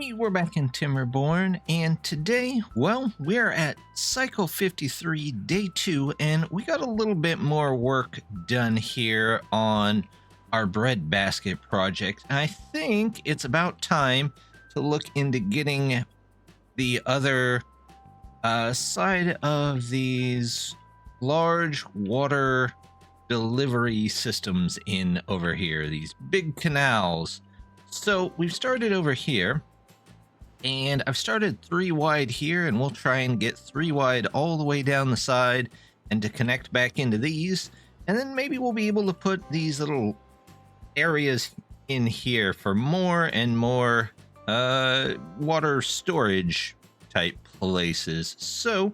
Hey, we're back in Timberborn, and today, well, we're at cycle 53, day 2, and we got a little bit more work done here on our bread basket project. I think it's about time to look into getting the other side of these large water delivery systems in over here, these big canals. So we've started over here, and I've started 3 wide here, and we'll try and get 3 wide all the way down the side and to connect back into these. And then maybe we'll be able to put these little areas in here for more and more water storage type places. So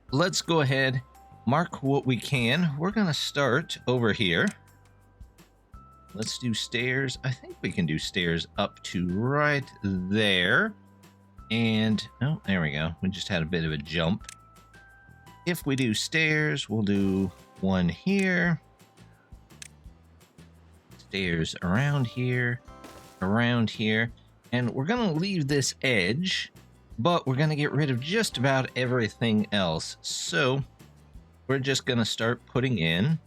let's go ahead, mark what we can. We're gonna start over here. Let's do stairs. I think we can do stairs up to right there. And, oh, there we go. We just had a bit of a jump. If we do stairs, we'll do one here. Stairs around here. And we're going to leave this edge, but we're going to get rid of just about everything else. So we're just going to start putting in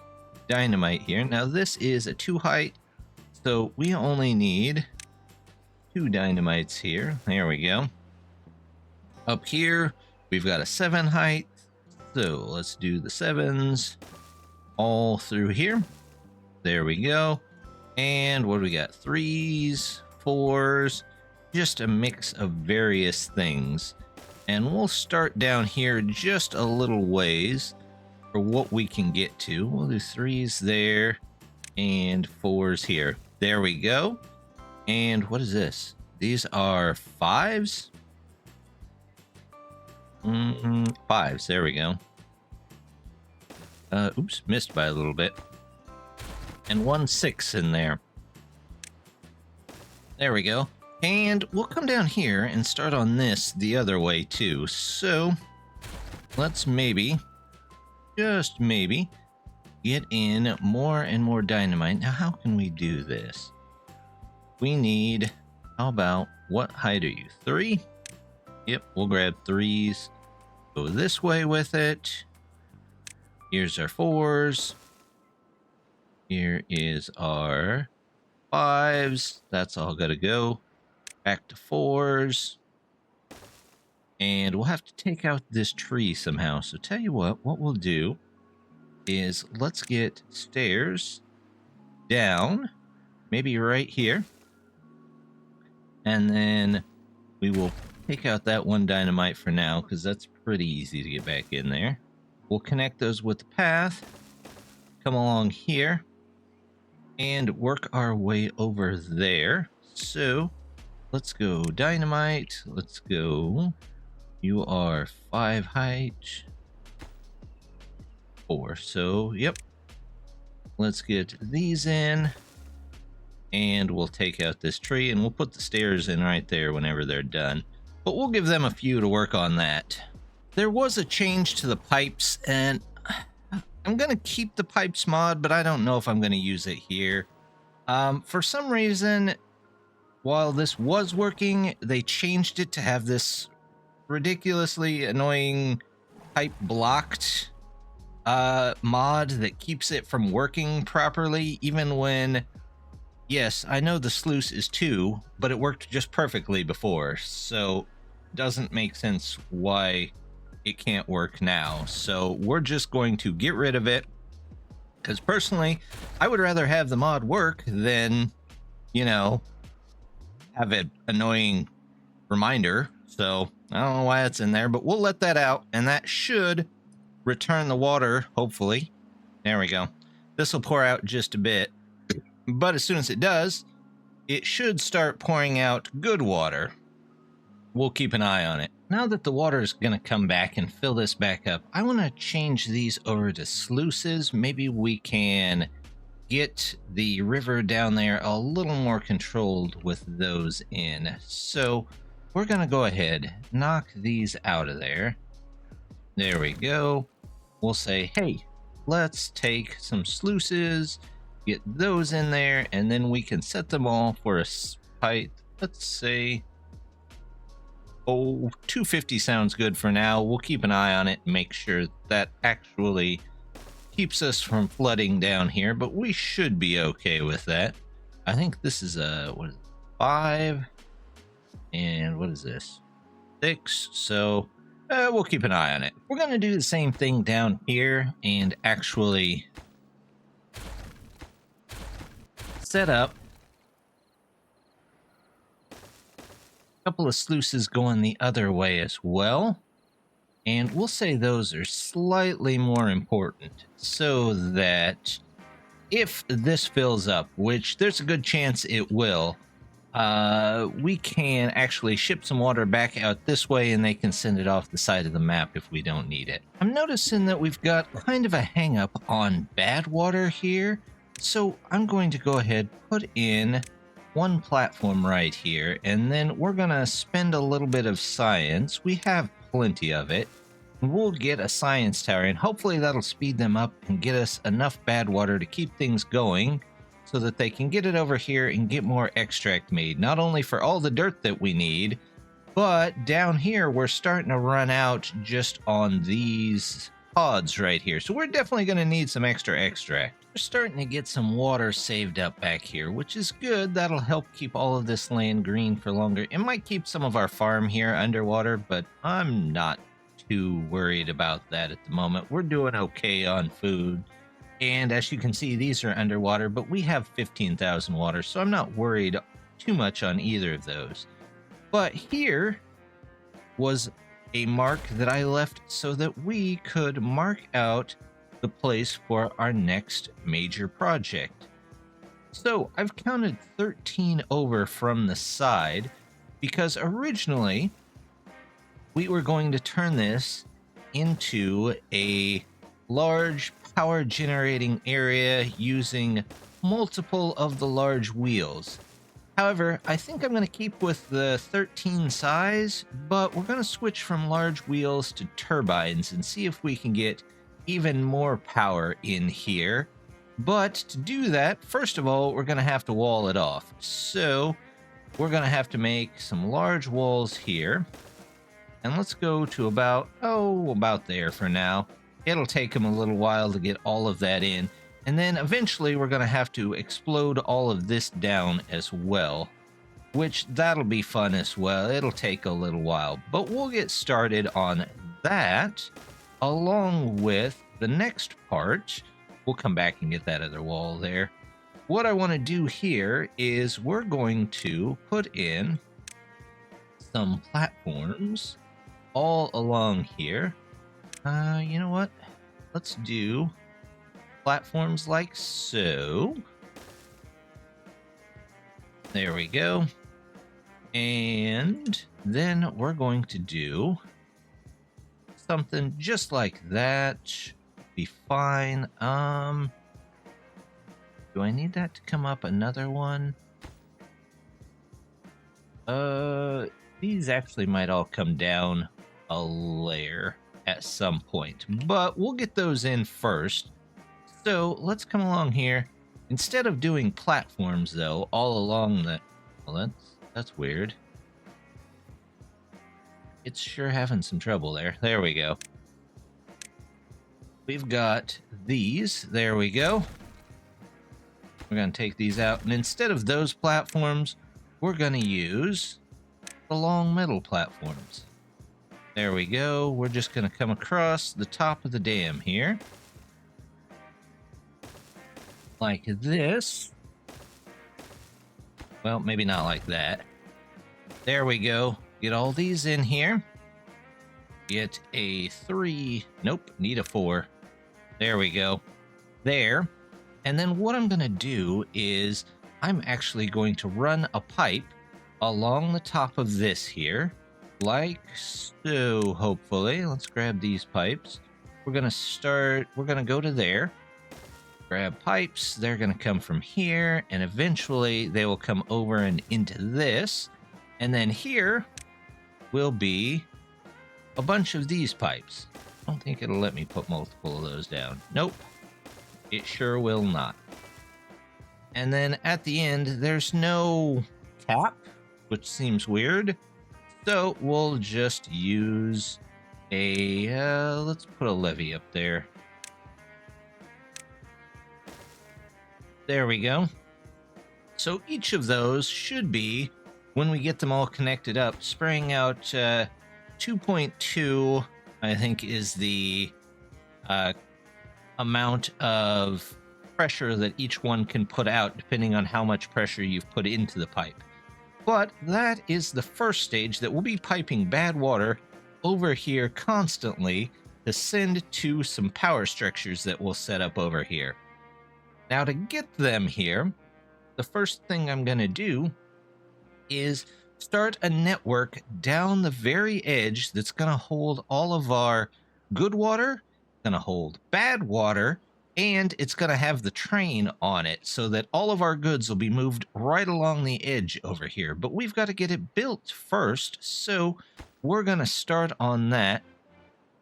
dynamite here. Now this is a 2 height, so we only need 2 dynamites here. There we go. Up here we've got a 7 height, so let's do the 7s all through here. There we go. And what do we got? 3s, 4s, just a mix of various things. And we'll start down here just a little ways for what we can get to. We'll do 3s there and 4s here. There we go. And what is this? These are 5s? 5s, there we go. Oops, missed by a little bit. And 1 6 in there. There we go. And we'll come down here and start on this the other way too. So let's maybe, just maybe, get in more and more dynamite. Now, how can we do this? We need, how about, what height are you? 3? Yep, we'll grab 3s. Go this way with it. Here's our 4s. Here is our 5s. That's all gotta go. Back to 4s. And we'll have to take out this tree somehow. So tell you what we'll do is let's get stairs down, maybe right here. And then we will take out that 1 dynamite for now, because that's pretty easy to get back in there. We'll connect those with the path, come along here, and work our way over there. So let's go dynamite. Let's go. You are 5 height. 4. So, yep. Let's get these in. And we'll take out this tree, and we'll put the stairs in right there whenever they're done. But we'll give them a few to work on that. There was a change to the pipes, and I'm going to keep the pipes mod, but I don't know if I'm going to use it here. For some reason, while this was working, they changed it to have this ridiculously annoying pipe blocked mod that keeps it from working properly, even when, yes, I know the sluice is 2, but it worked just perfectly before, so it doesn't make sense why it can't work now. So we're just going to get rid of it, because personally I would rather have the mod work than, you know, have an annoying reminder. So I don't know why it's in there, but we'll let that out, and that should return the water, hopefully. There we go. This will pour out just a bit, but as soon as it does, it should start pouring out good water. We'll keep an eye on it. Now that the water is going to come back and fill this back up, I want to change these over to sluices. Maybe we can get the river down there a little more controlled with those in. So we're going to go ahead, knock these out of there. There we go. We'll say, hey, let's take some sluices, get those in there, and then we can set them all for a height let's say, oh, 250 sounds good for now. We'll keep an eye on it and make sure that actually keeps us from flooding down here, but we should be okay with that. I think this is a, what is it, 5, and what is this, 6, so we'll keep an eye on it. We're going to do the same thing down here and actually set up a couple of sluices going the other way as well. And we'll say those are slightly more important so that if this fills up, which there's a good chance it will, we can actually ship some water back out this way and they can send it off the side of the map if we don't need it. I'm noticing that we've got kind of a hang up on bad water here. So I'm going to go ahead, put in one platform right here, and then we're going to spend a little bit of science. We have plenty of it. We'll get a science tower, and hopefully that'll speed them up and get us enough bad water to keep things going so that they can get it over here and get more extract made, not only for all the dirt that we need, but down here we're starting to run out just on these pods right here. So we're definitely going to need some extra extract. We're starting to get some water saved up back here, which is good. That'll help keep all of this land green for longer. It might keep some of our farm here underwater, but I'm not too worried about that at the moment. We're doing okay on food. And as you can see, these are underwater, but we have 15,000 water, so I'm not worried too much on either of those. But here was a mark that I left so that we could mark out the place for our next major project. So I've counted 13 over from the side because originally we were going to turn this into a large power generating area using multiple of the large wheels. However, I think I'm going to keep with the 13 size, but we're going to switch from large wheels to turbines and see if we can get even more power in here. But to do that, first of all, we're going to have to wall it off. So we're going to have to make some large walls here. And let's go to about there for now. It'll take them a little while to get all of that in. And then eventually we're going to have to explode all of this down as well, which that'll be fun as well. It'll take a little while, but we'll get started on that along with the next part. We'll come back and get that other wall there. What I want to do here is we're going to put in some platforms all along here. You know what? Let's do platforms like so. There we go. And then we're going to do something just like that. Be fine. Do I need that to come up another one? These actually might all come down a layer at some point, but we'll get those in first. So let's come along here. Instead of doing platforms though, all along the, well, that's weird. It's sure having some trouble there. There we go. We've got these. There we go. We're going to take these out, and instead of those platforms, we're going to use the long metal platforms. There we go. We're just going to come across the top of the dam here. Like this. Well, maybe not like that. There we go. Get all these in here. Get a 3. Nope, need a 4. There we go. There. And then what I'm going to do is I'm actually going to run a pipe along the top of this here. Like so, hopefully. Let's grab these pipes. We're going to go to there. Grab pipes. They're going to come from here, and eventually they will come over and into this. And then here will be a bunch of these pipes. I don't think it'll let me put multiple of those down. Nope. It sure will not. And then at the end, there's no cap. which seems weird. So we'll just use a, let's put a levee up there. There we go. So each of those should be, when we get them all connected up, spraying out 2.2, I think, is the amount of pressure that each one can put out, depending on how much pressure you've put into the pipe. But that is the first stage that we'll be piping bad water over here constantly to send to some power structures that we'll set up over here. Now, to get them here, the first thing I'm going to do is start a network down the very edge that's going to hold all of our good water, going to hold bad water, and it's going to have the train on it so that all of our goods will be moved right along the edge over here. But we've got to get it built first, so we're going to start on that.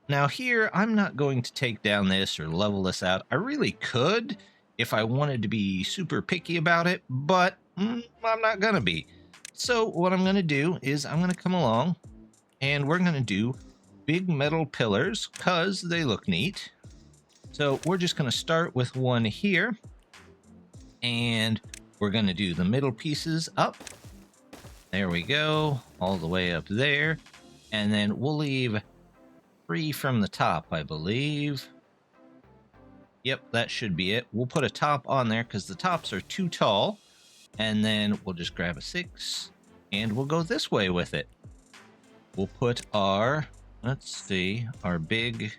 Now here, I'm not going to take down this or level this out. I really could if I wanted to be super picky about it, but I'm not going to be. So what I'm going to do is I'm going to come along and we're going to do big metal pillars because they look neat. So we're just going to start with one here, and we're going to do the middle pieces up. There we go, all the way up there. And then we'll leave 3 from the top, I believe. Yep, that should be it. We'll put a top on there because the tops are too tall. And then we'll just grab a 6, and we'll go this way with it. We'll put our, let's see, our big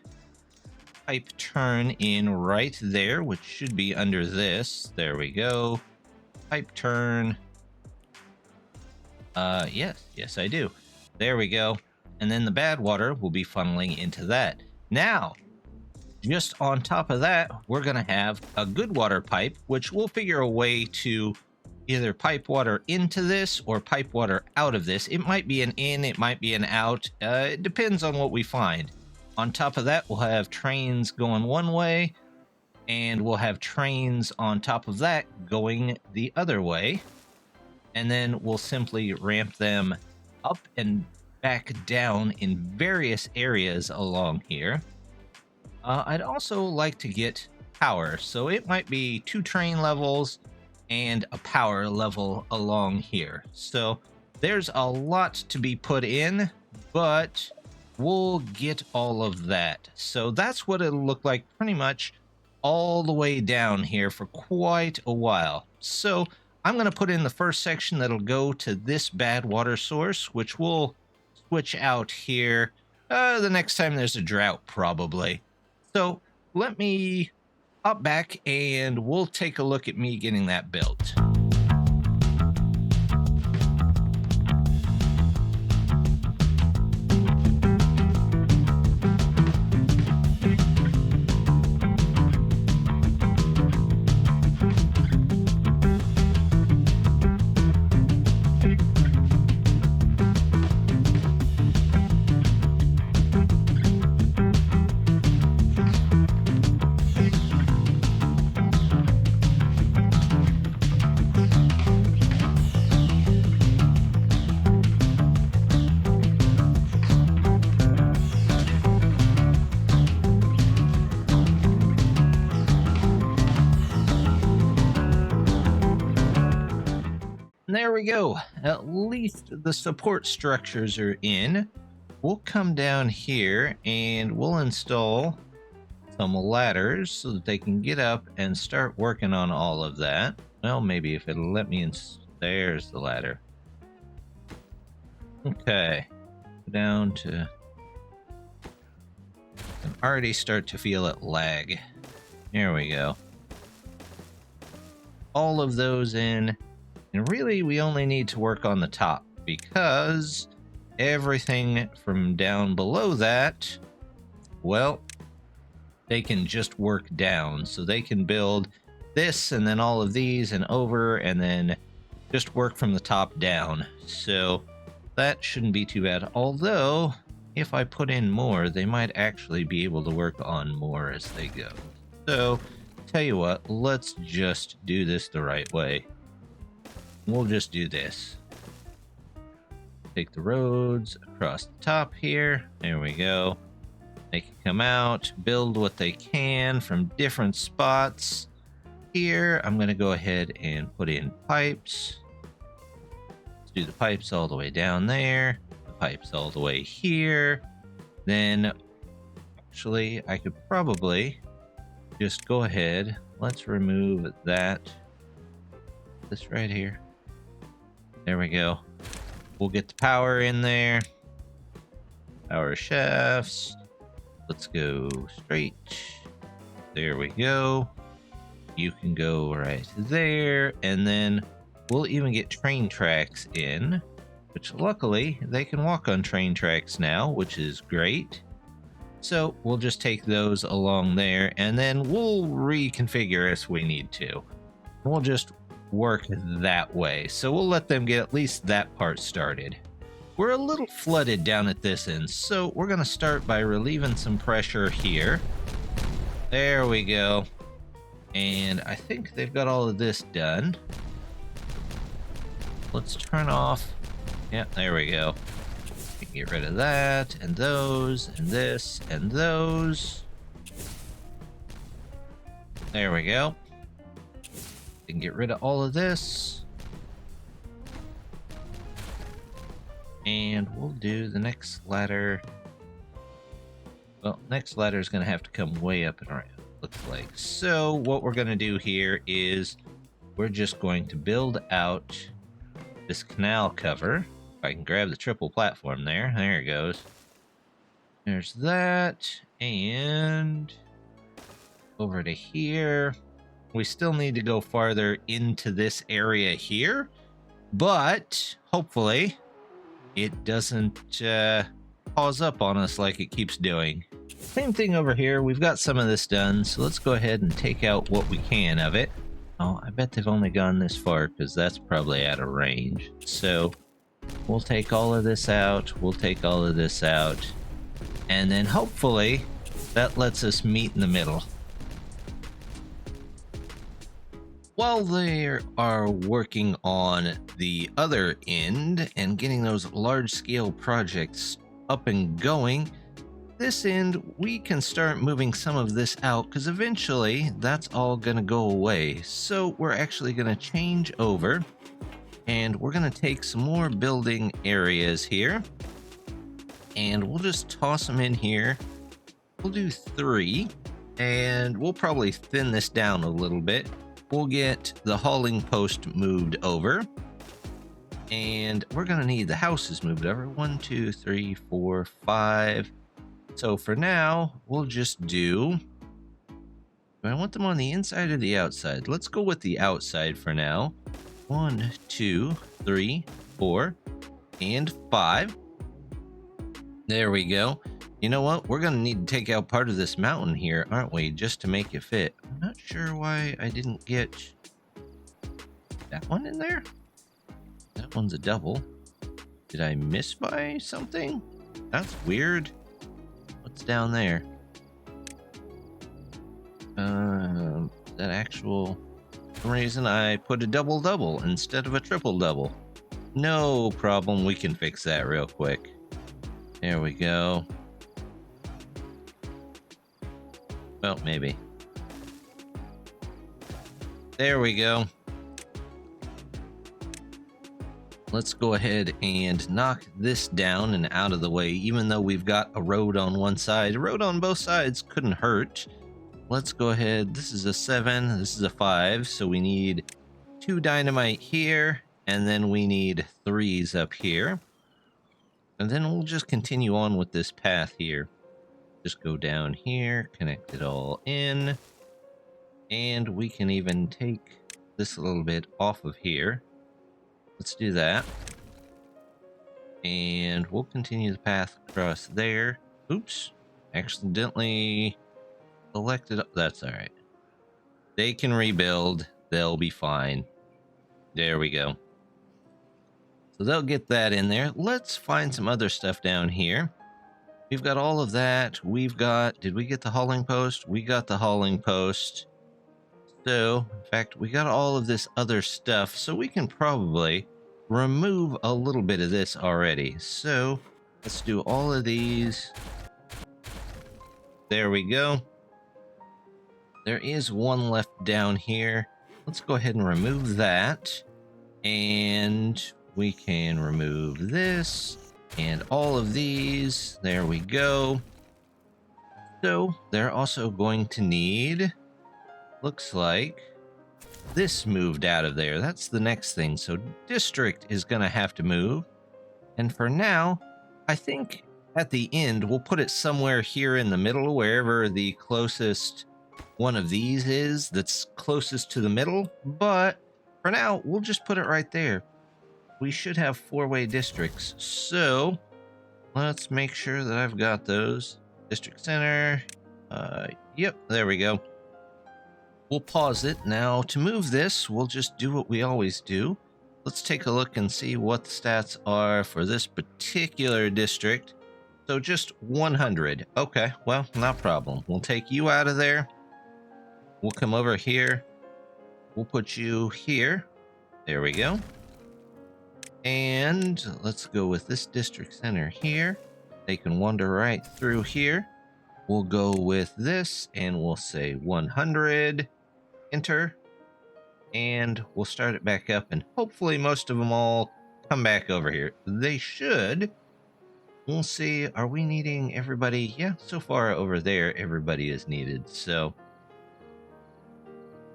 pipe turn in right there, which should be under this. There we go. Pipe turn. Yes, I do. There we go. And then the bad water will be funneling into that. Now, just on top of that, we're going to have a good water pipe, which we'll figure a way to either pipe water into this or pipe water out of this. It might be an in, it might be an out. It depends on what we find. On top of that, we'll have trains going one way, and we'll have trains on top of that going the other way. And then we'll simply ramp them up and back down in various areas along here. I'd also like to get power, so it might be 2 train levels and a power level along here. So there's a lot to be put in, but we'll get all of that. So that's what it'll look like pretty much all the way down here for quite a while. So I'm going to put in the first section that'll go to this bad water source, which we'll switch out here the next time there's a drought, probably. So let me hop back and we'll take a look at me getting that built. There we go. At least the support structures are in. We'll come down here and we'll install some ladders so that they can get up and start working on all of that. Well, maybe if it'll let me there's the ladder. Okay. Down to... I can already start to feel it lag. Here we go. All of those in. And really, we only need to work on the top because everything from down below that, well, they can just work down. So they can build this and then all of these and over and then just work from the top down. So that shouldn't be too bad. Although, if I put in more, they might actually be able to work on more as they go. So, tell you what, let's just do this the right way. We'll just do this. Take the roads across the top here. There we go. They can come out, build what they can from different spots. Here, I'm going to go ahead and put in pipes. Let's do the pipes all the way down there. The pipes all the way here. Then, actually, I could probably just go ahead. Let's remove that. This right here. There we go. We'll get the power in there. Power shafts. Let's go straight. There we go. You can go right there. And then we'll even get train tracks in, which luckily they can walk on train tracks now, which is great. So we'll just take those along there and then we'll reconfigure as we need to. We'll just work that way. So we'll let them get at least that part started. We're a little flooded down at this end, so we're going to start by relieving some pressure here. There we go. And I think they've got all of this done. Let's turn off. Yeah, there we go. We can get rid of that, and those, and this, and those. There we go. We can get rid of all of this. And we'll do the next ladder. Well, next ladder is going to have to come way up and around, looks like. So what we're going to do here is we're just going to build out this canal cover. If I can grab the triple platform there. There it goes. There's that. And over to here. We still need to go farther into this area here. But hopefully it doesn't pause up on us like it keeps doing. Same thing over here. We've got some of this done, so let's go ahead and take out what we can of it. Oh, I bet they've only gone this far because that's probably out of range. So we'll take all of this out. We'll take all of this out. And then hopefully that lets us meet in the middle. While they are working on the other end and getting those large-scale projects up and going, this end we can start moving some of this out because eventually that's all going to go away. So we're actually going to change over and we're going to take some more building areas here and we'll just toss them in here. We'll do 3 and we'll probably thin this down a little bit. We'll get the hauling post moved over. And we're going to need the houses moved over. 1, 2, 3, 4, 5. So for now, we'll just do... Do I want them on the inside or the outside? Let's go with the outside for now. 1, 2, 3, 4, and 5. There we go. You know what? We're going to need to take out part of this mountain here, aren't we? Just to make it fit. I'm not sure why I didn't get that one in there. That one's a double. Did I miss by something? That's weird. What's down there? That actual... For some reason I put a double-double instead of a triple-double. No problem. We can fix that real quick. There we go. Well, maybe. There we go. Let's go ahead and knock this down and out of the way. Even though we've got a road on one side, a road on both sides couldn't hurt. Let's go ahead. This is a 7. This is a 5. So we need 2 dynamite here. And then we need 3s up here. And then we'll just continue on with this path here. Just go down here, connect it all in, and we can even take this a little bit off of here. Let's do that. And we'll continue the path across there. Oops, accidentally selected. That's all right. They can rebuild. They'll be fine. There we go. So they'll get that in there. Let's find some other stuff down here. We've got all of that. We've got... Did we get the hauling post? We got the hauling post. So, in fact, we got all of this other stuff. So we can probably remove a little bit of this already. So let's do all of these. There we go. There is one left down here. Let's go ahead and remove that. And we can remove this and all of these. There we go. So they're also going to need, looks like, this moved out of there. That's the next thing. So district is going to have to move. And for now, I think at the end, we'll put it somewhere here in the middle, wherever the closest one of these is that's closest to the middle. But for now, we'll just put it right there. We should have 4-way districts. So let's make sure that I've got those. District center. Yep, there we go. We'll pause it. Now to move this, we'll just do what we always do. Let's take a look and see what the stats are for this particular district. So just 100. Okay, well, no problem. We'll take you out of there. We'll come over here. We'll put you here. There we go. And let's go with this district center here. They can wander right through here. We'll go with this and we'll say 100. Enter. And we'll start it back up, and hopefully most of them all come back over here. They should. We'll see. Are we needing everybody? Yeah, so far over there, everybody is needed. So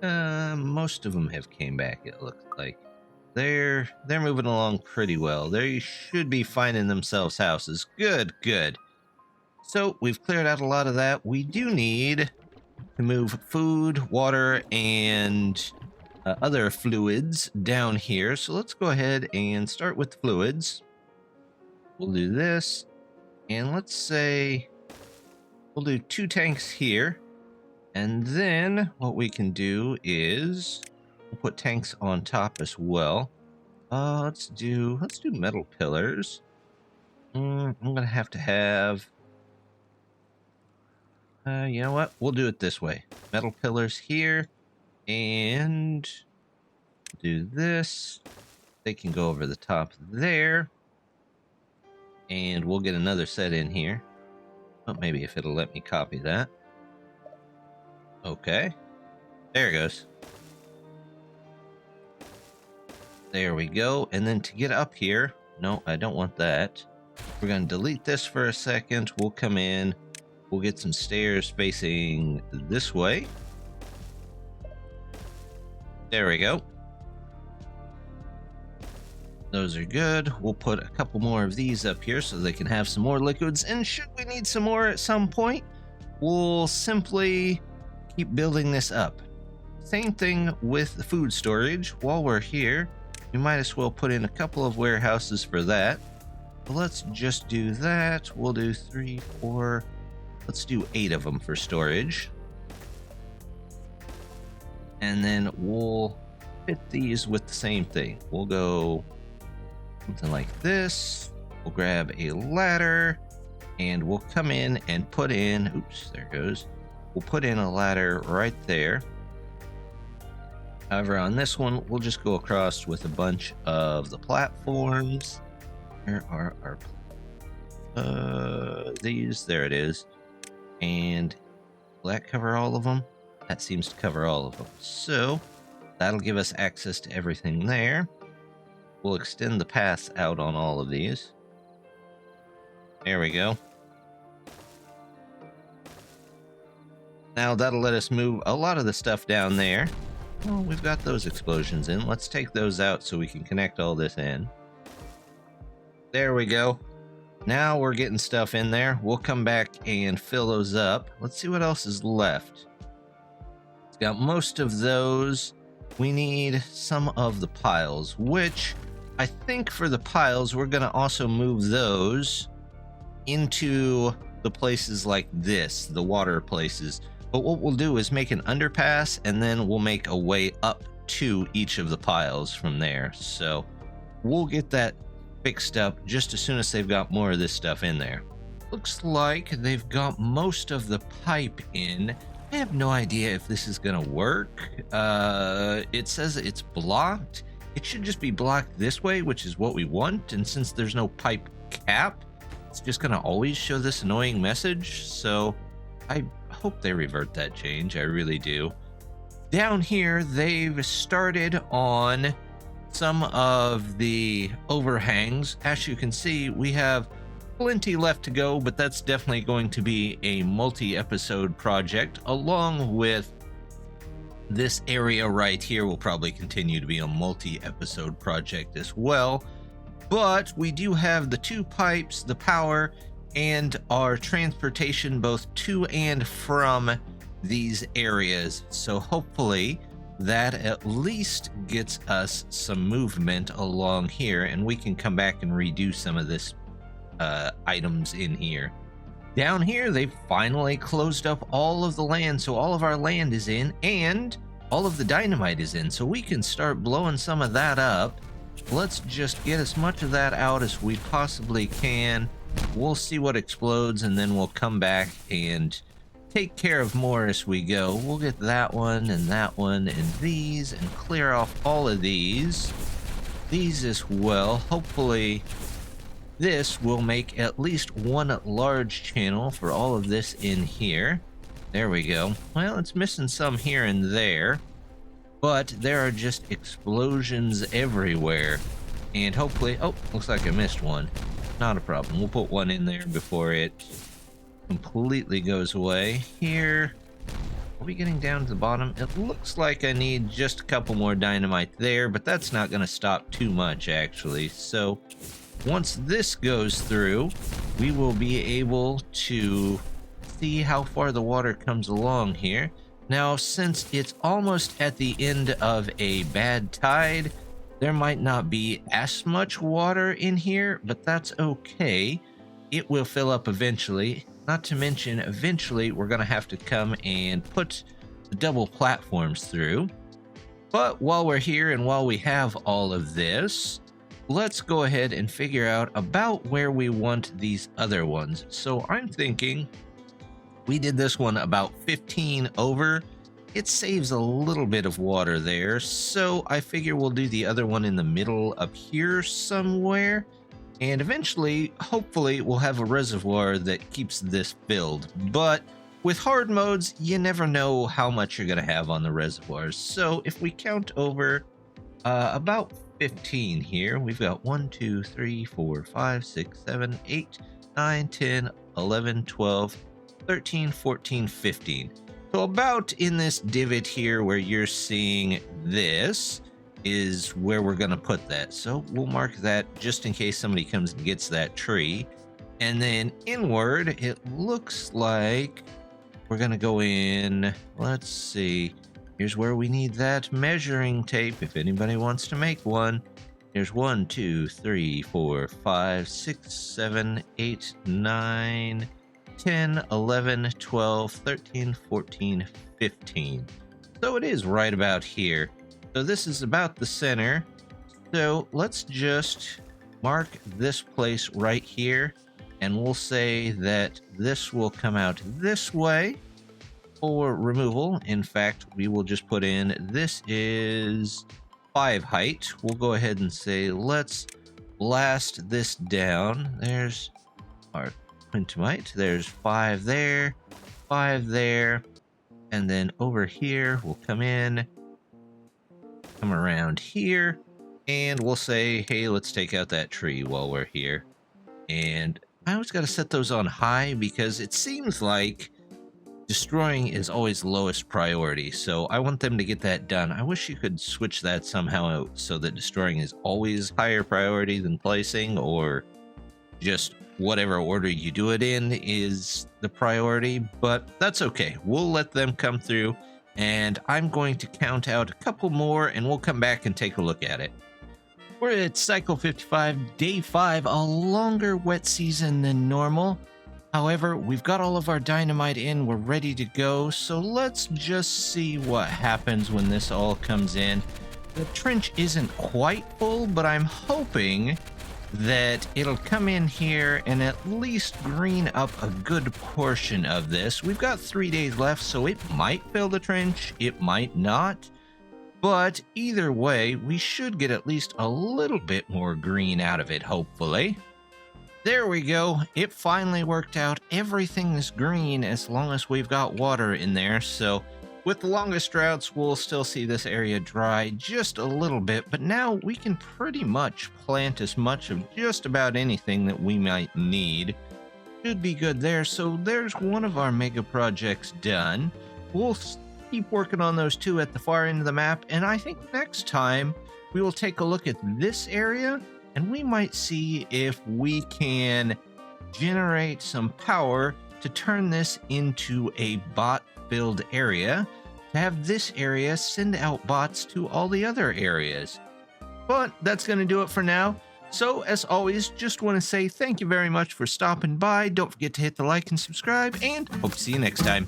most of them have came back, it looks like. They're moving along pretty well. They should be finding themselves houses. Good, good. So we've cleared out a lot of that. We do need to move food, water, and other fluids down here. So let's go ahead and start with the fluids. We'll do this, and let's say we'll do 2 tanks here. And then what we can do is we'll put tanks on top as well. Let's do metal pillars. I'm gonna have to have. You know what? We'll do it this way. Metal pillars here, and do this. They can go over the top there, and we'll get another set in here. Oh, maybe if it'll let me copy that. Okay, there it goes. There we go. And then to get up here, no, I don't want that. We're going to delete this for a second. We'll come in. We'll get some stairs facing this way. There we go. Those are good. We'll put a couple more of these up here so they can have some more liquids. And should we need some more at some point, we'll simply keep building this up. Same thing with the food storage. While we're here, we might as well put in a couple of warehouses for that. But let's just do that. We'll do 3, 4. Let's do 8 of them for storage. And then we'll fit these with the same thing. We'll go something like this. We'll grab a ladder and we'll come in and put in, oops, there it goes. We'll put in a ladder right there. However, on this one, we'll just go across with a bunch of the platforms. Where are our these? There it is. And will that cover all of them? That seems to cover all of them. So that'll give us access to everything there. We'll extend the paths out on all of these. There we go. Now that'll let us move a lot of the stuff down there. Well, we've got those explosions in. Let's take those out so we can connect all this in. There we go. Now we're getting stuff in there. We'll come back and fill those up. Let's see what else is left. It's got most of those. We need some of the piles, which I think for the piles, we're going to also move those into the places like this, the water places. But what we'll do is make an underpass, and then we'll make a way up to each of the piles from there. So we'll get that fixed up just as soon as they've got more of this stuff in there. Looks like they've got most of the pipe in. I have no idea if this is gonna work. It says it's blocked. it should just be blocked this way, which is what we want. And since there's no pipe cap, it's just going to always show this annoying message. So I hope they revert that change. I really do. Down here, they've started on some of the overhangs. As you can see, we have plenty left to go, but that's definitely going to be a multi-episode project, along with this area right here will probably continue to be a multi-episode project as well. But we do have the 2 pipes, the power, and our transportation both to and from these areas. So hopefully that at least gets us some movement along here, and we can come back and redo some of this items in here. Down here, they've finally closed up all of the land, so all of our land is in, and all of the dynamite is in, so we can start blowing some of that up. Let's just get as much of that out as we possibly can. We'll see what explodes, and then we'll come back and take care of more as we go. We'll get that one and these, and clear off all of these as well. Hopefully this will make at least one large channel for all of this in here. There we go. Well, it's missing some here and there, but there are just explosions everywhere. And hopefully, oh, looks like I missed one. Not a problem. We'll put one in there before it completely goes away. Here, are we getting down to the bottom? It looks like I need just a couple more dynamite there, but that's not going to stop too much, actually. So once this goes through, we will be able to see how far the water comes along here. Now, since it's almost at the end of a bad tide, there might not be as much water in here, but that's okay. It will fill up eventually. Not to mention, eventually we're going to have to come and put the double platforms through. But while we're here and while we have all of this, let's go ahead and figure out about where we want these other ones. So I'm thinking we did this one about 15 over. It saves a little bit of water there, so I figure we'll do the other one in the middle up here somewhere. And eventually, hopefully, we'll have a reservoir that keeps this filled. But with hard modes, you never know how much you're going to have on the reservoirs. So if we count over about 15 here, we've got 1, 2, 3, 4, 5, 6, 7, 8, 9, 10, 11, 12, 13, 14, 15. So about in this divot here where you're seeing this is where we're going to put that. So we'll mark that just in case somebody comes and gets that tree. And then inward, it looks like we're going to go in. Let's see. Here's where we need that measuring tape if anybody wants to make one. Here's 1, 2, 3, 4, 5, 6, 7, 8, 9, 10, 11, 12, 13, 14, 15. So it is right about here. So this is about the center. So let's just mark this place right here, and we'll say that this will come out this way for removal. In fact, we will just put in, this is 5 height. We'll go ahead and say, let's blast this down. There's our quintamite. There's 5 there, 5 there, and then over here we'll come in, come around here, and we'll say, hey, let's take out that tree while we're here. And I always got to set those on high because it seems like destroying is always lowest priority, so I want them to get that done. I wish you could switch that somehow out so that destroying is always higher priority than placing, or just whatever order you do it in is the priority, but that's okay. We'll let them come through, and I'm going to count out a couple more, and we'll come back and take a look at it. We're at cycle 55, day 5, a longer wet season than normal. However, we've got all of our dynamite in, we're ready to go, so let's just see what happens when this all comes in. The trench isn't quite full, but I'm hoping that it'll come in here and at least green up a good portion of this. We've got 3 days left, so it might fill the trench, it might not. But either way, we should get at least a little bit more green out of it, hopefully. There we go. It finally worked out. Everything is green as long as we've got water in there. So with the longest droughts, we'll still see this area dry just a little bit. But now we can pretty much plant as much of just about anything that we might need. Should be good there. So there's one of our mega projects done. We'll keep working on those two at the far end of the map. And I think next time we will take a look at this area. And we might see if we can generate some power to turn this into a bot-filled area, to have this area send out bots to all the other areas. But that's going to do it for now. So, as always, just want to say thank you very much for stopping by. Don't forget to hit the like and subscribe, and hope to see you next time.